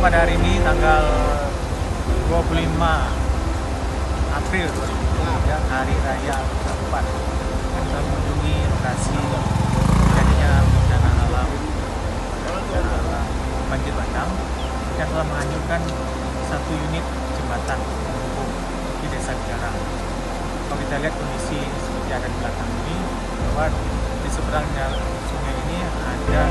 pada hari ini tanggal 25 April 2023, Hari Raya keempat. Kami telah mengunjungi lokasi terjadinya bencana alam banjir bandang yang telah menghancurkan satu unit jembatan penghubung di Desa Bijarang. Kalau kita lihat kondisi seperti ada di belakang ini, bahwa di seberangnya sungai ini ada